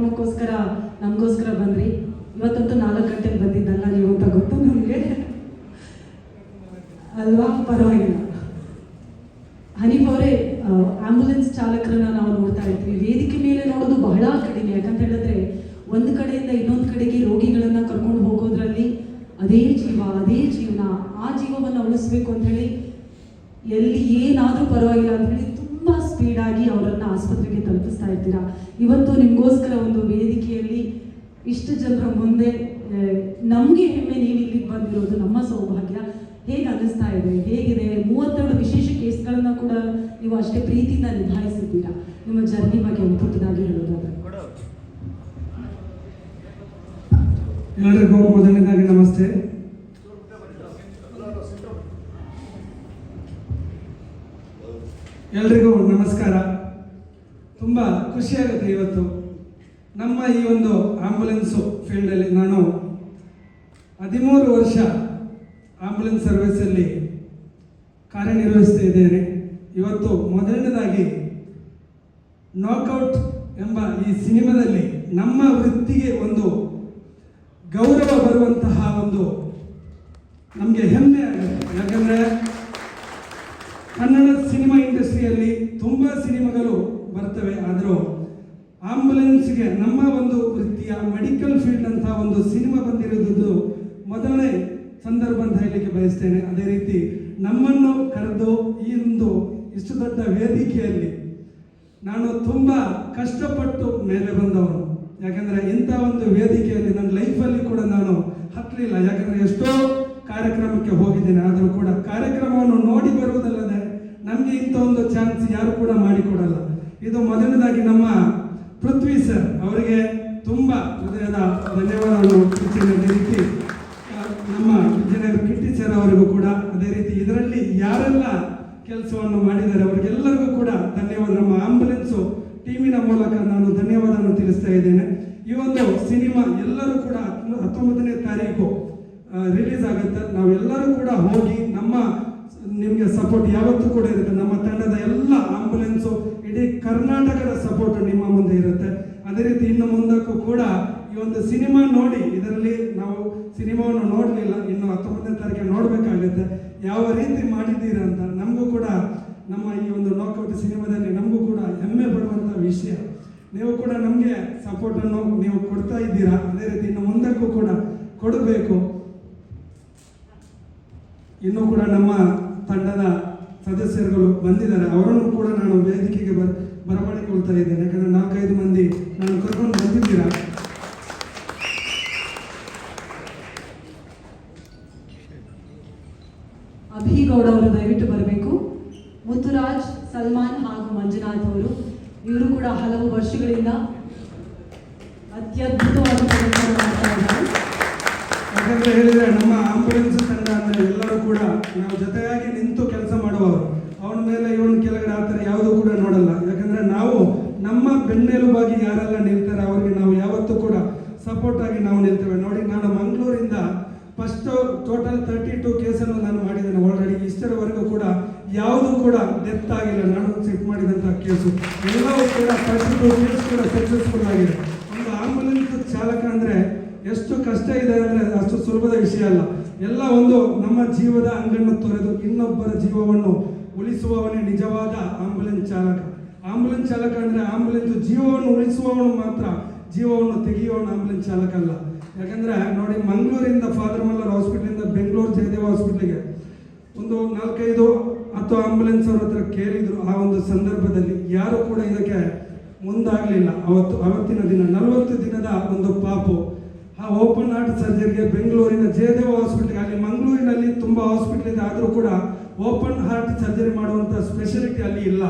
ಕಾರ್ಯಕ್ರಮಕ್ಕೋಸ್ಕರ ನಮಗೋಸ್ಕರ ಬಂದ್ರಿ. ಇವತ್ತಂತೂ 4 ಗಂಟೆಗೆ ಬಂದಿದ್ದಲ್ಲ ನೀವು ಅಂತ ಗೊತ್ತು ನಮಗೆ ಅಲ್ವಾ? ಪರವಾಗಿಲ್ಲ. ಹನೀಫ್ ಅವರೇ, ಆಂಬ್ಯುಲೆನ್ಸ್ ಚಾಲಕರನ್ನ ನಾವು ನೋಡ್ತಾ ಇರ್ತೀವಿ. ವೇದಿಕೆ ಮೇಲೆ ನೋಡೋದು ಬಹಳ ಕಡಿಮೆ. ಯಾಕಂತ ಹೇಳಿದ್ರೆ ಒಂದು ಕಡೆಯಿಂದ ಇನ್ನೊಂದು ಕಡೆಗೆ ರೋಗಿಗಳನ್ನ ಕರ್ಕೊಂಡು ಹೋಗೋದ್ರಲ್ಲಿ ಅದೇ ಜೀವ, ಅದೇ ಜೀವನ, ಆ ಜೀವವನ್ನು ಉಳಿಸ್ಬೇಕು ಅಂತ ಹೇಳಿ ಎಲ್ಲಿ ಏನಾದರೂ ಪರವಾಗಿಲ್ಲ ಅಂತ ಹೇಳಿ ತುಂಬ ಸ್ಪೀಡಾಗಿ ಅವರನ್ನು ಆಸ್ಪತ್ರೆಗೆ ತಲುಪಿಸ್ತಾ ಇರ್ತೀರಾ. ಇವತ್ತು ನಿಮಗೋಸ್ಕರ ಒಂದು ವೇದಿಕೆಯಲ್ಲಿ ಇಷ್ಟು ಜನರ ಮುಂದೆ ನಮಗೆ ಹೆಮ್ಮೆ, ನೀವು ಇಲ್ಲಿಗೆ ಬಂದಿರೋದು ನಮ್ಮ ಸೌಭಾಗ್ಯ. ಹೇಗೆ ಅನ್ನಿಸ್ತಾ ಇದೆ? ಹೇಗಿದೆ? 32 ವಿಶೇಷ ಕೇಸ್ಗಳನ್ನು ಕೂಡ ನೀವು ಅಷ್ಟೇ ಪ್ರೀತಿಯಿಂದ ನಿಭಾಯಿಸಿದ್ದೀರಾ. ನಿಮ್ಮ ಜರ್ನಿ ಬಗ್ಗೆ ಒಂದು ಪುಟ್ಟದಾಗಿ ಹೇಳೋದಾದ್ರೆ. ಎಲ್ಲರಿಗೂ ಮೊದಲನೇದಾಗಿ ನಮಸ್ತೆ. ಎಲ್ರಿಗೂ ನಮಸ್ಕಾರ. ತುಂಬ ಖುಷಿಯಾಗುತ್ತೆ ಇವತ್ತು ನಮ್ಮ ಈ ಒಂದು ಆಂಬ್ಯುಲೆನ್ಸು ಫೀಲ್ಡಲ್ಲಿ. ನಾನು 13 ವರ್ಷ ಆಂಬ್ಯುಲೆನ್ಸ್ ಸರ್ವಿಸಲ್ಲಿ ಕಾರ್ಯನಿರ್ವಹಿಸ್ತಾ ಇದ್ದೇನೆ. ಇವತ್ತು ಮೊದಲನೇದಾಗಿ ನಾಕ್ಔಟ್ ಎಂಬ ಈ ಸಿನಿಮಾದಲ್ಲಿ ನಮ್ಮ ವೃತ್ತಿಗೆ ಒಂದು ಗೌರವ ಬರುವಂತಹ ಒಂದು ನಮಗೆ ಹೆಮ್ಮೆ ಆಗುತ್ತೆ. ಯಾಕಂದರೆ ಕನ್ನಡ ಸಿನಿಮಾ ಇಂಡಸ್ಟ್ರಿಯಲ್ಲಿ ತುಂಬ ಸಿನಿಮಾಗಳು ಬರ್ತವೆ, ಆದರೂ ಆಂಬ್ಯುಲೆನ್ಸ್ಗೆ ನಮ್ಮ ಒಂದು ವೃತ್ತಿಯ ಮೆಡಿಕಲ್ ಫೀಲ್ಡ್ ಅಂತ ಒಂದು ಸಿನಿಮಾ ಬಂದಿರೋದು ಮೊದಲನೇ ಸಂದರ್ಭ ಅಂತ ಹೇಳಲಿಕ್ಕೆ ಬಯಸ್ತೇನೆ. ಅದೇ ರೀತಿ ನಮ್ಮನ್ನು ಕರೆದು ಈ ಒಂದು ಇಷ್ಟು ದೊಡ್ಡ ವೇದಿಕೆಯಲ್ಲಿ ನಾನು ತುಂಬ ಕಷ್ಟಪಟ್ಟು ಮೇಲೆ ಬಂದವನು. ಯಾಕಂದರೆ ಇಂಥ ಒಂದು ವೇದಿಕೆಯಲ್ಲಿ ನನ್ನ ಲೈಫಲ್ಲಿ ಕೂಡ ನಾನು ಹತ್ತಲಿಲ್ಲ. ಯಾಕಂದರೆ ಎಷ್ಟೋ ಕಾರ್ಯಕ್ರಮಕ್ಕೆ ಹೋಗಿದ್ದೇನೆ, ಆದರೂ ಕೂಡ ಕಾರ್ಯಕ್ರಮವನ್ನು ನೋಡಿ ಬರುವುದಲ್ಲದೆ ನಮಗೆ ಇಂಥ ಒಂದು ಚಾನ್ಸ್ ಯಾರು ಕೂಡ ಮಾಡಿಕೊಡಲ್ಲ. ಇದು ಮೊದಲನೇದಾಗಿ ನಮ್ಮ ಪೃಥ್ವಿ ಸರ್ ಅವರಿಗೆ ತುಂಬ ಹೃದಯದ ಧನ್ಯವಾದವನ್ನು ತಿಳಿಸ್ತೇನೆ. ಅದೇ ರೀತಿ ನಮ್ಮ ಇಂಜಿನಿಯರ್ ಕಿಟ್ಟಿ ಸರ್ ಅವರಿಗೂ ಕೂಡ, ಅದೇ ರೀತಿ ಇದರಲ್ಲಿ ಯಾರೆಲ್ಲ ಕೆಲಸವನ್ನು ಮಾಡಿದ್ದಾರೆ ಅವರಿಗೆಲ್ಲರಿಗೂ ಕೂಡ ಧನ್ಯವಾದ. ನಮ್ಮ ಆಂಬ್ಯುಲೆನ್ಸು ಟೀಮಿನ ಮೂಲಕ ನಾನು ಧನ್ಯವಾದವನ್ನು ತಿಳಿಸ್ತಾ ಇದ್ದೇನೆ. ಈ ಒಂದು ಸಿನಿಮಾ ಎಲ್ಲರೂ ಕೂಡ 19ನೇ ತಾರೀಕು ರಿಲೀಸ್ ಆಗುತ್ತೆ. ನಾವೆಲ್ಲರೂ ಕೂಡ ಹೋಗಿ ನಿಮಗೆ ಸಪೋರ್ಟ್ ಯಾವತ್ತೂ ಕೂಡ ಇರುತ್ತೆ. ನಮ್ಮ ತಂಡದ ಎಲ್ಲ ಆಂಬ್ಯುಲೆನ್ಸು ಇಡೀ ಕರ್ನಾಟಕದ ಸಪೋರ್ಟ್ ನಿಮ್ಮ ಮುಂದೆ ಇರುತ್ತೆ. ಅದೇ ರೀತಿ ಇನ್ನು ಮುಂದಕ್ಕೂ ಕೂಡ ಈ ಒಂದು ಸಿನಿಮಾ ನೋಡಿ, ಇದರಲ್ಲಿ ನಾವು ಸಿನಿಮಾವನ್ನು ನೋಡಲಿಲ್ಲ, ಇನ್ನು 19ನೇ ತಾರೀಕಿಗೆ ನೋಡಬೇಕಾಗುತ್ತೆ. ಯಾವ ರೀತಿ ಮಾಡಿದ್ದೀರಾ ಅಂತ ನಮಗೂ ಕೂಡ ನಮ್ಮ ಈ ಒಂದು ನಾಕ್ಔಟ್ ಸಿನಿಮಾದಲ್ಲಿ ನಮಗೂ ಕೂಡ ಹೆಮ್ಮೆ ಪಡುವಂಥ ವಿಷಯ. ನೀವು ಕೂಡ ನಮಗೆ ಸಪೋರ್ಟನ್ನು ನೀವು ಕೊಡ್ತಾ ಇದ್ದೀರಾ. ಅದೇ ರೀತಿ ಇನ್ನು ಮುಂದಕ್ಕೂ ಕೂಡ ಕೊಡಬೇಕು. ಇನ್ನೂ ಕೂಡ ನಮ್ಮ ತಂಡದ ಸದಸ್ಯರುಗಳು ಬಂದಿದ್ದಾರೆ, ಅವರನ್ನು ಕೂಡ ನಾನು ವೇದಿಕೆಗೆ ಬರಮಾಡಿಕೊಳ್ತಾ ಇದ್ದೇನೆ. ಯಾಕಂದರೆ 4-5 ಮಂದಿ ನಾನು ಕರ್ಕೊಂಡು ಬಂದಿದ್ದೀರಾ. ಅಭಿಗೌಡ ಅವರು ದಯವಿಟ್ಟು ಬರಬೇಕು. ಮುತ್ತುರಾಜ್, ಸಲ್ಮಾನ್ ಹಾಗೂ ಮಂಜುನಾಥ್ ಅವರು, ಇವರು ಕೂಡ ಹಲವು ವರ್ಷಗಳಿಂದ ಅತ್ಯದ್ಭುತವಾಗಿ ಕೆಲಸ ಮಾಡ್ತಾ ಇದ್ದಾರೆ. ಯಾಕಂದರೆ ಹೇಳಿದರೆ ನಮ್ಮ ಆಂಬ್ಯುಲೆನ್ಸ್ ತಂಡ ಅಂದರೆ ಎಲ್ಲರೂ ಕೂಡ ನಾವು ಜೊತೆಯಾಗಿ ನಿಂತು ಕೆಲಸ ಮಾಡುವವರು. ಅವನ ಮೇಲೆ ಇವನ ಕೆಳಗಡೆ ಆ ಥರ ಯಾವುದೂ ಕೂಡ ನೋಡಲ್ಲ. ಯಾಕಂದರೆ ನಾವು ನಮ್ಮ ಬೆನ್ನೆಲುಬಾಗಿ ಯಾರೆಲ್ಲ ನಿಲ್ತಾರೆ ಅವರಿಗೆ ನಾವು ಯಾವತ್ತೂ ಕೂಡ ಸಪೋರ್ಟ್ ಆಗಿ ನಾವು ನಿಲ್ತೇವೆ. ನೋಡಿ, ನಾನು ಮಂಗಳೂರಿಂದ ಫಸ್ಟ್ ಟೋಟಲ್ 32 ಕೇಸನ್ನು ನಾನು ಮಾಡಿದ್ದೇನೆ ಆಲ್ರೆಡಿ. ಇಷ್ಟರವರೆಗೂ ಕೂಡ ಯಾವುದೂ ಕೂಡ ಡೆತ್ ಆಗಿಲ್ಲ. ನಾನು ಚೆಕ್ ಮಾಡಿದಂಥ ಕೇಸು ಎಲ್ಲವೂ ಕೂಡ 32 ಕೇಸ್ ಕೂಡ ಸಕ್ಸಸ್ಫುಲ್ ಆಗಿದೆ. ಒಂದು ಆಂಬ್ಯುಲೆನ್ಸ್ ಚಾಲಕ ಅಂದರೆ ಎಷ್ಟು ಕಷ್ಟ ಇದೆ ಅಂದರೆ ಅಷ್ಟು ಸುಲಭದ ವಿಷಯ ಅಲ್ಲ. ಎಲ್ಲ ಒಂದು ನಮ್ಮ ಜೀವದ ಅಂಗನ್ನು ತೊರೆದು ಇನ್ನೊಬ್ಬರ ಜೀವವನ್ನು ಉಳಿಸುವವನೇ ನಿಜವಾದ ಆಂಬ್ಯುಲೆನ್ಸ್ ಚಾಲಕ. ಆಂಬ್ಯುಲೆನ್ಸ್ ಚಾಲಕ ಅಂದರೆ ಆಂಬ್ಯುಲೆನ್ಸ್ ಜೀವವನ್ನು ಉಳಿಸುವವನು ಮಾತ್ರ, ಜೀವವನ್ನು ತೆಗೆಯುವವನು ಆಂಬ್ಯುಲೆನ್ಸ್ ಚಾಲಕ ಅಲ್ಲ. ಯಾಕಂದರೆ ನೋಡಿ, ಮಂಗಳೂರಿಂದ ಫಾದರ್ ಮಲ್ಲರ್ ಹಾಸ್ಪಿಟ್ಲಿಂದ ಬೆಂಗಳೂರು ಜಯದೇವ ಹಾಸ್ಪಿಟ್ಲಿಗೆ ಒಂದು 4-5-10 ಆಂಬ್ಯುಲೆನ್ಸ್ ಅವ್ರ ಹತ್ರ ಕೇಳಿದರು. ಆ ಒಂದು ಸಂದರ್ಭದಲ್ಲಿ ಯಾರು ಕೂಡ ಇದಕ್ಕೆ ಮುಂದಾಗಲಿಲ್ಲ. ಅವತ್ತಿನ ದಿನ 40 ದಿನದ ಒಂದು ಪಾಪು ಆ ಓಪನ್ ಹಾರ್ಟ್ ಸರ್ಜರಿಗೆ ಬೆಂಗಳೂರಿನ ಜಯದೇವ ಹಾಸ್ಪಿಟ್ಲಿಗೆ, ಅಲ್ಲಿ ಮಂಗಳೂರಿನಲ್ಲಿ ತುಂಬ ಹಾಸ್ಪಿಟ್ಲ್ ಇದೆ, ಆದರೂ ಕೂಡ ಓಪನ್ ಹಾರ್ಟ್ ಸರ್ಜರಿ ಮಾಡುವಂಥ ಸ್ಪೆಷಾಲಿಟಿ ಅಲ್ಲಿ ಇಲ್ಲ.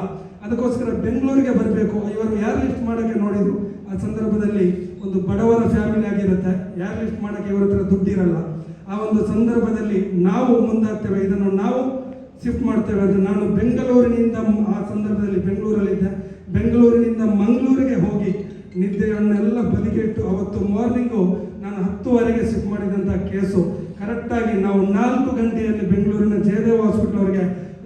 ಅದಕ್ಕೋಸ್ಕರ ಬೆಂಗಳೂರಿಗೆ ಬರಬೇಕು. ಇವರು ಯಾರು ಲಿಫ್ಟ್ ಮಾಡೋಕ್ಕೆ ನೋಡಿದರು. ಆ ಸಂದರ್ಭದಲ್ಲಿ ಒಂದು ಬಡವರ ಫ್ಯಾಮಿಲಿ ಆಗಿರುತ್ತೆ, ಯಾರು ಲಿಫ್ಟ್ ಮಾಡೋಕ್ಕೆ ಇವ್ರ ಹತ್ರ ದುಡ್ಡಿರಲ್ಲ. ಆ ಒಂದು ಸಂದರ್ಭದಲ್ಲಿ ನಾವು ಮುಂದಾಗ್ತೇವೆ, ಇದನ್ನು ನಾವು ಶಿಫ್ಟ್ ಮಾಡ್ತೇವೆ ಅಂತ ನಾನು ಬೆಂಗಳೂರಿನಿಂದ, ಆ ಸಂದರ್ಭದಲ್ಲಿ ಬೆಂಗಳೂರಲ್ಲಿದ್ದೆ, ಬೆಂಗಳೂರಿನಿಂದ ಮಂಗಳೂರಿಗೆ ಹೋಗಿ ನಿದ್ದೆಯನ್ನೆಲ್ಲ ಬದಿಗೆಟ್ಟು ಅವತ್ತು ಮಾರ್ನಿಂಗು ನಾನು 10:00ವರೆಗೆ ಶಿಫ್ಟ್ ಮಾಡಿದಂಥ ಕೇಸು ಕರೆಕ್ಟಾಗಿ ನಾವು 4 ಗಂಟೆಯಲ್ಲಿ ಬೆಂಗಳೂರಿನ ಜಯದೇವ ಹಾಸ್ಪಿಟಲ್ ಅವರಿಗೆ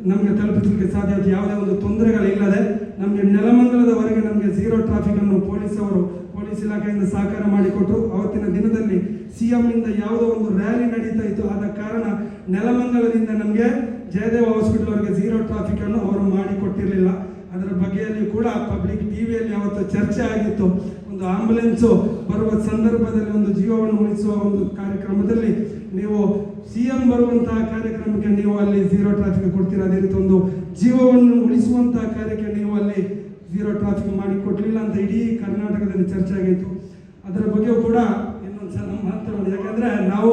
ನಮಗೆ ತಲುಪಿಸಲಿಕ್ಕೆ ಸಾಧ್ಯ ಆಯಿತು. ಯಾವುದೇ ಒಂದು ತೊಂದರೆಗಳಿಲ್ಲದೆ ನಮಗೆ ನೆಲಮಂಗಲದವರೆಗೆ ನಮಗೆ ಝೀರೋ ಟ್ರಾಫಿಕನ್ನು ಪೊಲೀಸ್ ಇಲಾಖೆಯಿಂದ ಸಹಕಾರ ಮಾಡಿಕೊಟ್ರು. ಅವತ್ತಿನ ದಿನದಲ್ಲಿ CMನಿಂದ ಯಾವುದೋ ಒಂದು ರ್ಯಾಲಿ ನಡೀತಾ ಇತ್ತು. ಆದ ಕಾರಣ ನೆಲಮಂಗಲದಿಂದ ನಮಗೆ ಜಯದೇವ ಹಾಸ್ಪಿಟಲ್ವರೆಗೆ ಝೀರೋ ಟ್ರಾಫಿಕನ್ನು ಅವರು ಮಾಡಿಕೊಟ್ಟಿರಲಿಲ್ಲ. ಅದರ ಬಗ್ಗೆಯಲ್ಲಿ ಕೂಡ ಪಬ್ಲಿಕ್ ಟಿವಿಯಲ್ಲಿ ಅವತ್ತು ಚರ್ಚೆ ಆಗಿತ್ತು. ಒಂದು ಆಂಬುಲೆನ್ಸು ಬರುವ ಸಂದರ್ಭದಲ್ಲಿ ಒಂದು ಜೀವವನ್ನು ಉಳಿಸುವ ಒಂದು ಕಾರ್ಯಕ್ರಮದಲ್ಲಿ ನೀವು CM ಬರುವಂತಹ ಕಾರ್ಯಕ್ರಮಕ್ಕೆ ನೀವು ಅಲ್ಲಿ ಝೀರೋ ಟ್ರಾಫಿಕ್ ಕೊಡ್ತೀರಾ, ಅದೇ ರೀತಿ ಒಂದು ಜೀವವನ್ನು ಉಳಿಸುವಂತಹ ಕಾರ್ಯಕ್ಕೆ ನೀವು ಅಲ್ಲಿ ಝೀರೋ ಟ್ರಾಫಿಕ್ ಮಾಡಿ ಕೊಡಲಿಲ್ಲ ಅಂತ ಇಡೀ ಕರ್ನಾಟಕದಲ್ಲಿ ಚರ್ಚೆ ಆಗಿತ್ತು. ಅದರ ಬಗ್ಗೆ ಕೂಡ ಇನ್ನೊಂದ್ಸಲ ಮಾತಾಡೋಣ. ಯಾಕಂದ್ರೆ ನಾವು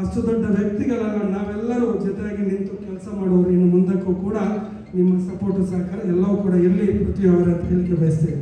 ಅಷ್ಟು ದೊಡ್ಡ ವ್ಯಕ್ತಿಗಳಲ್ಲ, ನಾವೆಲ್ಲರೂ ಜೊತೆಯಾಗಿ ನಿಂತು ಕೆಲಸ ಮಾಡುವವರು. ಇನ್ನು ಮುಂದಕ್ಕೂ ಕೂಡ ನಿಮ್ಮ ಸಪೋರ್ಟ್ ಸಹಕಾರ ಎಲ್ಲವೂ ಕೂಡ ಎಲ್ಲಿ ಪೃಥ್ವಿ ಅವರ ಅಂತ ಹೇಳಿಕೆ ಬಯಸ್ತೇವೆ.